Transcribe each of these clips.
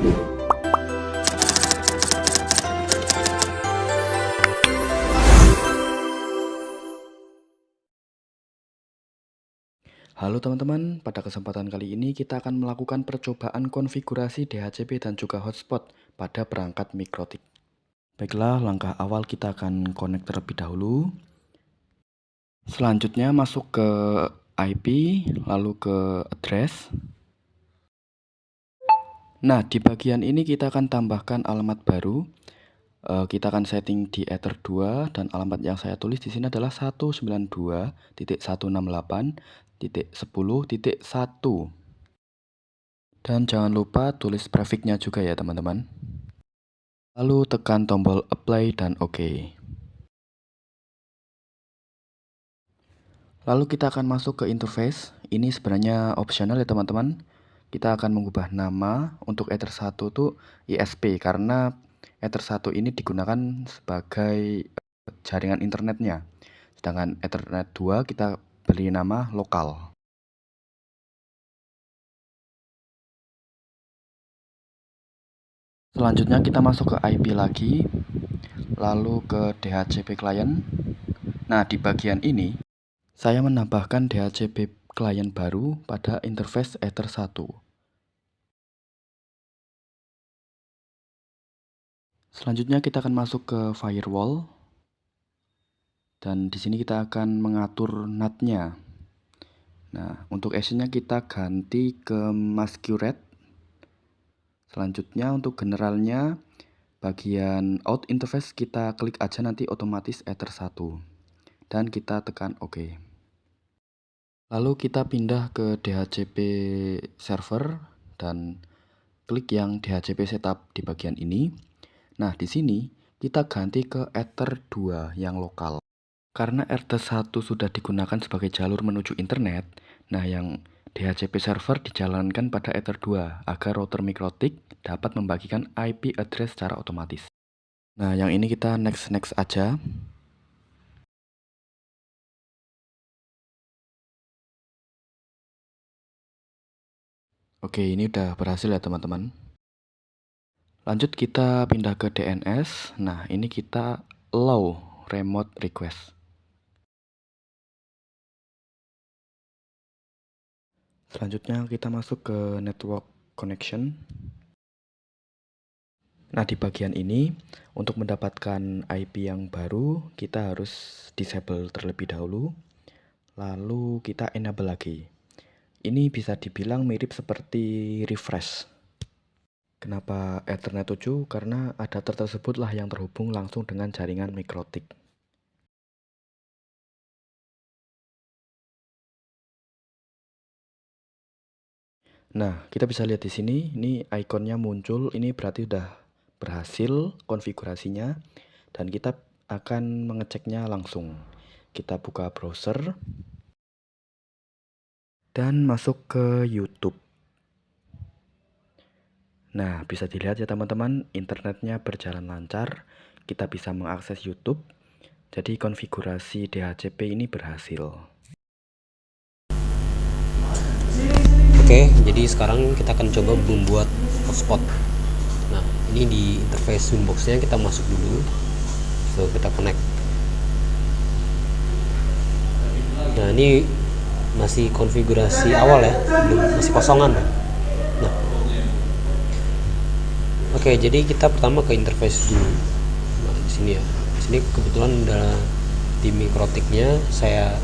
Halo teman-teman, pada kesempatan kali ini kita akan melakukan percobaan konfigurasi DHCP dan juga hotspot pada perangkat Mikrotik. Baiklah, langkah awal kita akan connect terlebih dahulu. Selanjutnya masuk ke IP, lalu ke address. Nah, di bagian ini kita akan tambahkan alamat baru. Kita akan setting di Ether 2 dan alamat yang saya tulis di sini adalah 192.168.10.1. Dan jangan lupa tulis prefiknya juga ya teman-teman. Lalu tekan tombol apply dan OK. Lalu kita akan masuk ke interface. Ini sebenarnya opsional ya teman-teman. Kita akan mengubah nama untuk Ether 1 tuh ISP karena Ether 1 ini digunakan sebagai jaringan internetnya. Sedangkan Ethernet 2 kita beri nama lokal. Selanjutnya kita masuk ke IP lagi, lalu ke DHCP client. Nah, di bagian ini saya menambahkan DHCP client baru pada interface Ether 1. Selanjutnya kita akan masuk ke firewall. Dan di sini kita akan mengatur NAT-nya. Nah, untuk actionnya kita ganti ke masquerade. Selanjutnya untuk generalnya bagian out interface kita klik aja nanti otomatis Ether 1. Dan kita tekan OK. Lalu kita pindah ke DHCP server dan klik yang DHCP setup di bagian ini. Nah, di sini kita ganti ke Ether 2 yang lokal. Karena Ether 1 sudah digunakan sebagai jalur menuju internet, nah yang DHCP server dijalankan pada Ether 2 agar router Mikrotik dapat membagikan IP address secara otomatis. Nah, yang ini kita next aja. Oke, ini udah berhasil ya teman-teman. Lanjut kita pindah ke DNS. Nah, ini kita allow remote request. Selanjutnya kita masuk ke network connection. Nah, di bagian ini untuk mendapatkan IP yang baru kita harus disable terlebih dahulu. Lalu kita enable lagi. Ini bisa dibilang mirip seperti refresh. Kenapa Ethernet 7? Karena adapter tersebutlah yang terhubung langsung dengan jaringan Mikrotik. Nah, kita bisa lihat di sini, ini ikonnya muncul, ini berarti udah berhasil konfigurasinya dan kita akan mengeceknya langsung. Kita buka browser dan masuk ke YouTube. Nah, bisa dilihat ya teman-teman, internetnya berjalan lancar, kita bisa mengakses YouTube. Jadi konfigurasi DHCP ini berhasil. Oke, jadi sekarang kita akan coba membuat hotspot. Nah, ini di interface Winbox-nya kita masuk dulu. So, kita connect. Nah, ini masih konfigurasi awal ya, masih kosongan. Nah, oke, jadi kita pertama ke interface dulu. Nah, di sini ya. Di sini kebetulan udah di Mikrotiknya saya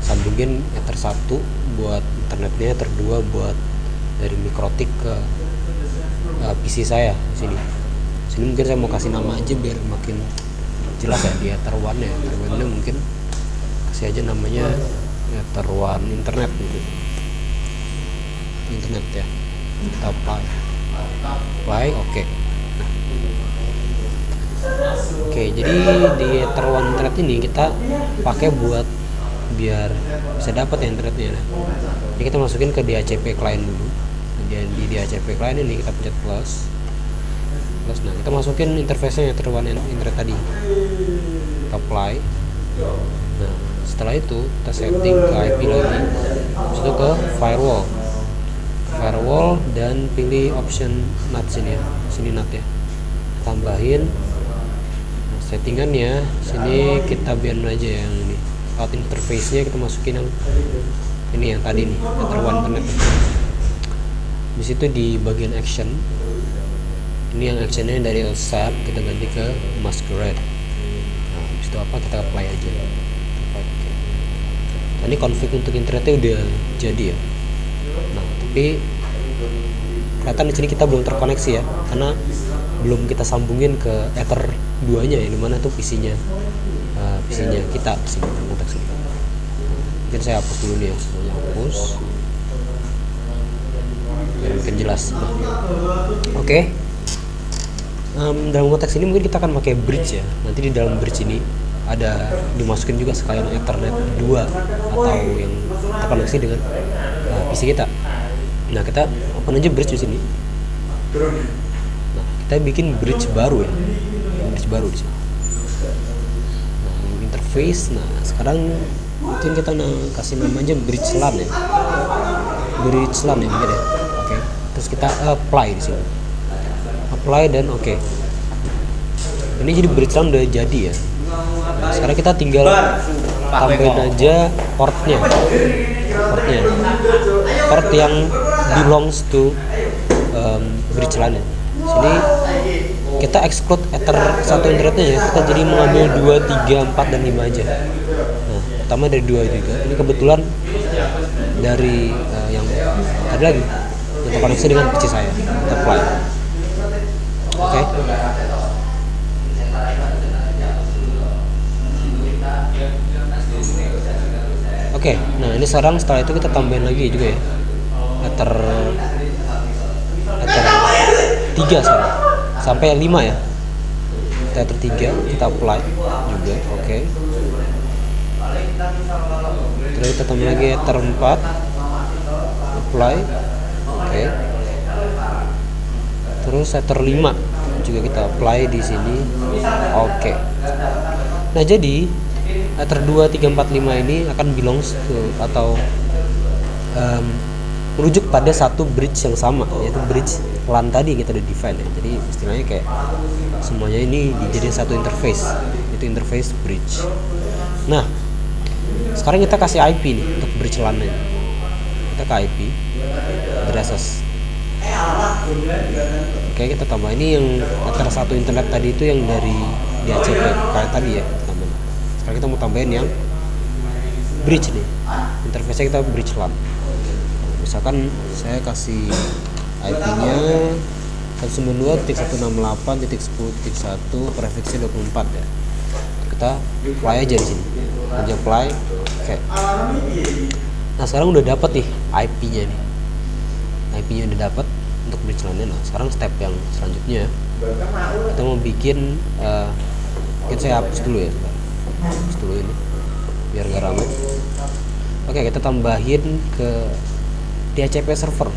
sambungin Ether 1 buat internetnya, Ether 2 buat dari Mikrotik ke PC saya di sini. Sini mungkin saya mau kasih nama aja biar makin jelas ya di Ether 1 ya. Ether 1 mungkin kasih aja namanya Ether 1 internet gitu. Internet ya. Kita apply, oke. Oke, jadi di Ether 1 internet ini kita pakai buat biar bisa dapat ya internetnya. Jadi kita masukin ke DHCP client dulu. Di DHCP client ini kita pencet plus. Nah, kita masukin interface-nya Ether 1 internet tadi. Kita apply. Nah, setelah itu kita setting ke IP lagi. Habis itu ke firewall. firewall dan pilih option NAT sini ya, sini NAT ya, tambahin. Nah, settingannya sini kita biarin aja yang ini, out interface nya kita masukin yang ini, yang tadi nih, Ether1 Internet. Di situ di bagian action, ini yang actionnya dari WhatsApp kita ganti ke Masquerade. Nah, habis itu apa, kita apply aja. Nah, ini config untuk internetnya udah jadi ya. Nah, tapi kelihatan di sini kita belum terkoneksi ya, karena belum kita sambungin ke Ether 2 nya ya, dimana tuh PC-nya kita sini, kontak sini. Mungkin saya hapus dulu nih ya, semuanya hapus biar makin jelas. Nah, oke. Dalam konteks ini mungkin kita akan pakai bridge ya. Nanti di dalam bridge ini ada dimasukin juga sekalian Ethernet 2 atau yang terkoneksi dengan PC kita. Nah, kita open aja bridge di sini. Nah, kita bikin bridge baru ya. Bridge baru di sini. Nah, interface. Nah, sekarang mungkin kita kasih nama aja bridge LAN ya. Bridge LAN ya, gitu ya. Oke. Terus kita apply di sini. Apply dan oke. Ini jadi bridge LAN udah jadi ya. Nah, sekarang kita tinggal tambahin aja portnya. Port yang belongs to bridge LAN ya. Sini kita exclude Ether 1 internetnya ya. Kita jadi mengambil 2, 3, 4 dan 5 aja. Nah, pertama dari 2 juga. Ini kebetulan dari yang ada lagi yang terkoneksi dengan PC saya. Kita apply. Oke. Oke, nah ini sekarang setelah itu kita tambahin lagi juga ya, Ether 3 sekarang sampai 5 ya. Ether 3 kita apply juga, oke. Terus kita tambah lagi Ether 4, apply, oke. Terus Ether 5 juga kita apply di sini, oke. Nah, jadi Ether 2, 3, 4, 5 ini akan belongs to atau merujuk pada satu bridge yang sama, yaitu bridge LAN tadi yang kita udah define ya. Jadi istilahnya kayak semuanya ini dijadiin satu interface, itu interface bridge. Nah, sekarang kita kasih IP nih untuk bridge LAN-nya. Kita ke IP addresses. Oke, kita tambah ini yang Ether 1 internet tadi itu yang dari DHCP kayak tadi ya. Sekarang kita mau tambahin yang bridge nih, interface-nya kita bridge LAN. Misalkan saya kasih IP-nya 192.168.10.1 prefixnya 24 ya. Kita apply aja di sini. Aja apply. Oke. Nah, sekarang udah dapat nih IP-nya nih. IP-nya udah dapat untuk bridge LAN-nya. Nah, sekarang step yang selanjutnya kita mau bikin mungkin saya hapus dulu ya. Hapus dulu ini biar gak rame. Oke, kita tambahin ke DHCP server.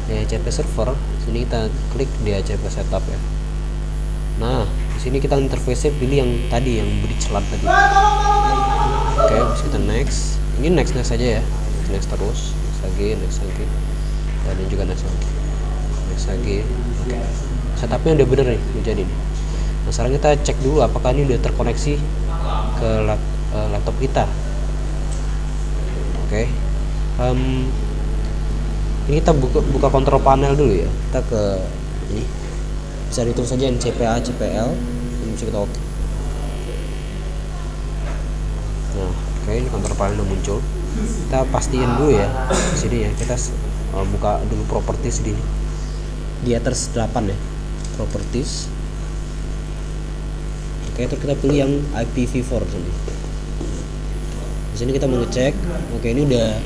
DHCP server, sini kita klik DHCP setup ya. Nah, di sini kita interface-nya pilih yang tadi, yang bridge LAN tadi. Oke, terus kita next. Ini next aja ya. Next terus, next lagi. Dan ini juga next lagi. Next lagi. Oke. Setupnya udah bener nih, udah jadi nih. Nah, sekarang kita cek dulu apakah ini udah terkoneksi ke laptop kita. Oke. Ini kita buka kontrol panel dulu ya. Kita ke ini. Bisa ditulis saja CPA, CPL. Ini bisa kita oke. Nah, oke, ini kontrol panel udah muncul. Kita pastiin dulu ya di sini ya. Kita buka dulu properties di Ether 8 ya. Properties. Oke, terus kita pilih yang IPv4 sini. Di sini kita mau ngecek. Oke, ini udah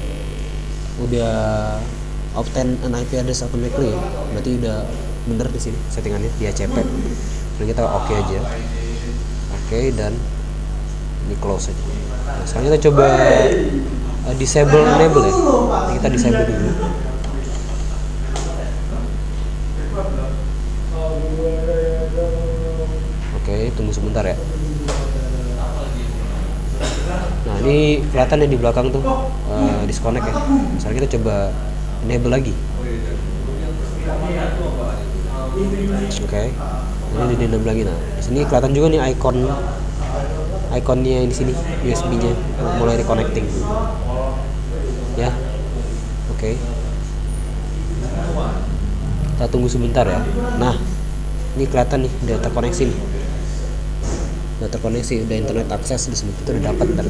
obtain an IP address automatically ya. Berarti udah bener di sini settingannya di DHCP. Jadi kita oke aja. Oke, dan ini close aja. Nah, sekarang kita coba disable enable ya. Ini kita disable dulu. Oke, tunggu sebentar ya. Nah, ini kelihatan ya di belakang tuh disconnect ya. Misalnya kita coba enable lagi. Oke. Ini di enable lagi. Nah, di sini kelihatan juga nih ikonnya di sini USB-nya mulai reconnecting. Ya. Oke. Kita tunggu sebentar ya. Nah, ini kelihatan nih udah terkoneksi nih. Udah terkoneksi, udah internet akses di sini kita udah dapat.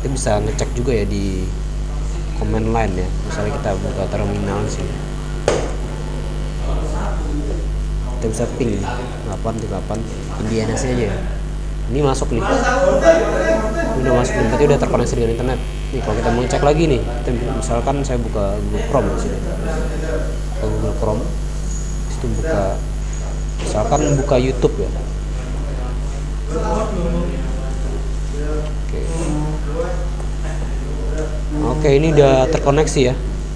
Kita bisa ngecek juga ya di command line ya. Misalnya kita buka terminal di sini. Kita bisa ping 838 Indianasnya aja ya. Ini masuk nih. Ini udah masuk nih, berarti udah terkoneksi dengan internet. Nih kalau kita mau cek lagi nih, kita misalkan saya buka Google Chrome di sini. Google Chrome, itu misalkan buka YouTube ya. Oke, ini udah terkoneksi ya.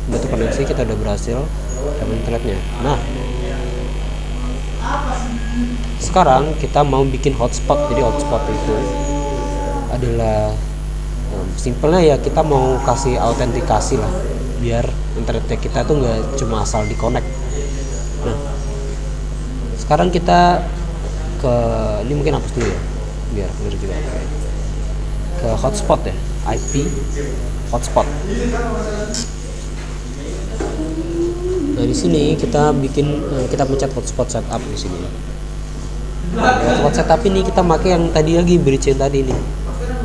Udah terkoneksi, kita udah berhasil dapat internetnya. Nah, sekarang kita mau bikin hotspot. Jadi hotspot itu adalah simpelnya ya, kita mau kasih autentikasi lah, biar internetnya kita tuh nggak cuma asal di connect. Nah, sekarang kita ini mungkin hapus dulu ya, biar clear juga. Ke hotspot ya, IP hotspot. Nah di sini kita kita pencet hotspot setup di sini. Hotspot setup ini kita pakai yang tadi lagi, bridge yang tadi nih,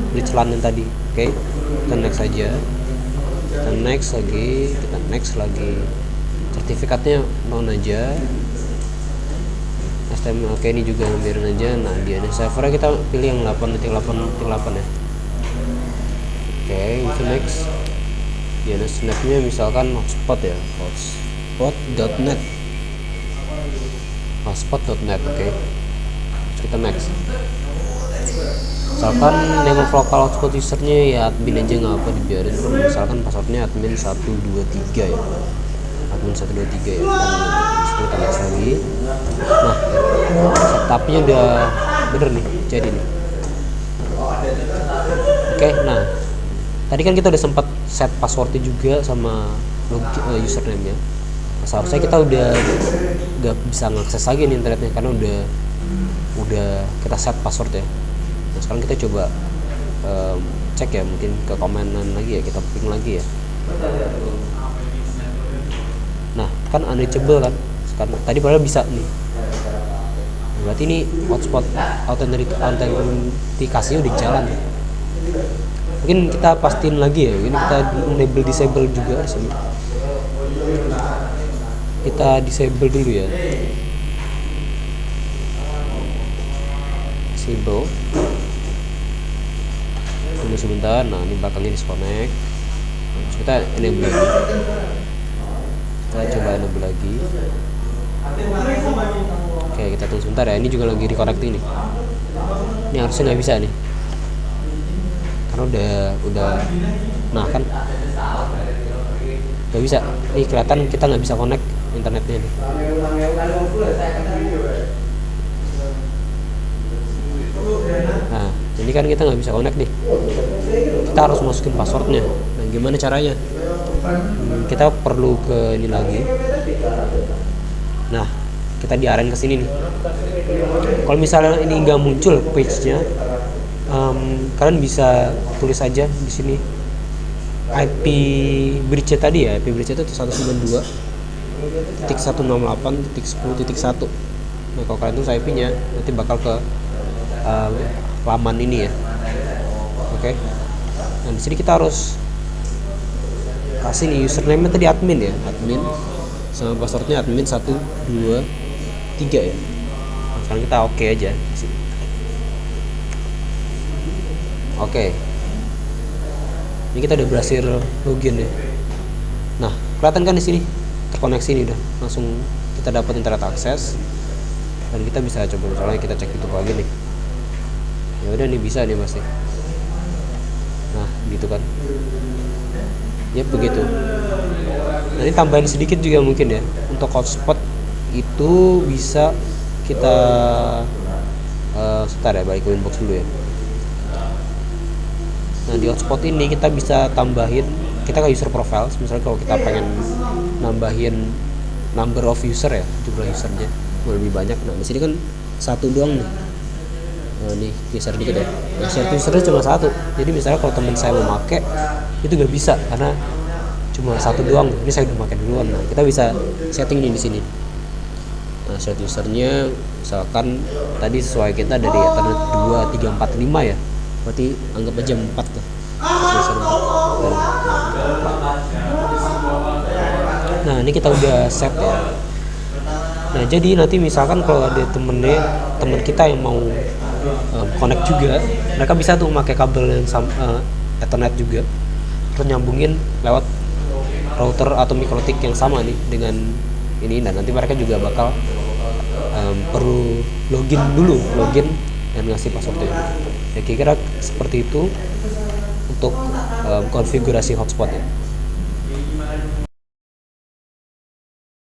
bridge LAN yang tadi. Oke, kita next aja. Kita next lagi. Sertifikatnya non aja. STM oke, ini juga biarin aja. Nah di servernya kita pilih yang 8.8.8 ya. Oke, itu next. DNS snapnya misalkan hotspot ya, hotspot.net. Hotspot.net, oke. Terus kita next. Misalkan name of local hotspot usernya ya admin aja, nggak apa dibiarin. Misalkan passwordnya admin 123 ya, admin 123 ya. Dan kita next lagi. Nah, setupnya udah bener nih, jadi nih. Oke, nah tadi kan kita udah sempat set passwordnya juga sama username-nya. Nah, seharusnya kita udah nggak bisa ngakses lagi nih internetnya karena udah kita set password ya. Nah, sekarang kita coba cek ya, mungkin ke komenan lagi ya, kita ping lagi ya. Nah kan unreachable kan sekarang, tadi padahal bisa nih. Berarti ini hotspot autentikasinya udah jalan. Mungkin kita pastiin lagi ya, ini kita enable disable juga di sini. Kita disable dulu ya. Disable. Tunggu sebentar. Nah, ini bakalnya disconnect. Terus kita enable lagi. Kita coba enable lagi. Oke, kita tunggu sebentar ya. Ini juga lagi reconnect ini. Ini harusnya nggak bisa nih. Karena udah nah kan nggak bisa nih, kelihatan kita nggak bisa connect internetnya nih. Nah ini kan kita nggak bisa connect nih, kita harus masukin passwordnya. Nah gimana caranya? Kita perlu ke ini lagi. Nah kita diarahin ke sini nih. Kalau misalnya ini nggak muncul page-nya, kalian bisa tulis aja di sini IP bridge tadi ya. IP bridge itu 192.168.10.1. Nah kalau kalian tulis IP-nya nanti bakal ke laman ini ya. Oke. Nah di sini kita harus kasih nih username-nya tadi admin ya, admin sama passwordnya admin 123 ya. Nah, sekarang kita oke aja di sini. Oke. Ini kita udah berhasil login ya. Nah, kelihatan kan di sini terkoneksi ini udah langsung kita dapat internet akses dan kita bisa coba misalnya kita cek YouTube lagi nih. Ya udah nih bisa nih masih. Nah, gitu kan. Ya begitu. Nanti tambahin sedikit juga mungkin ya. Untuk hotspot itu bisa kita sebentar ya, balik ke inbox dulu ya. Nah di hotspot ini kita bisa tambahin kita ke user profile. Misalnya kalau kita pengen nambahin number of user ya, jumlah usernya lebih banyak. Nah di sini kan satu doang nih. Nah, nih geser dikit ya. Nah, share to usernya cuma satu. Jadi misalnya kalau teman saya mau pakai itu nggak bisa karena cuma satu doang. Ini saya udah pakai duluan. Nah kita bisa setting nih di sini. Nah share usernya misalkan tadi sesuai kita dari Ethernet 2, 3, 4, 5 ya. Berarti anggap aja 4 tuh. Nah ini kita udah set ya. Nah jadi nanti misalkan kalau ada temen kita yang mau connect juga, mereka bisa tuh pakai kabel yang Ethernet juga, terus nyambungin lewat router atau mikrotik yang sama nih dengan ini. Dan nanti mereka juga bakal perlu login dan ngasih passwordnya. Ya kira-kira seperti itu untuk konfigurasi hotspot ya.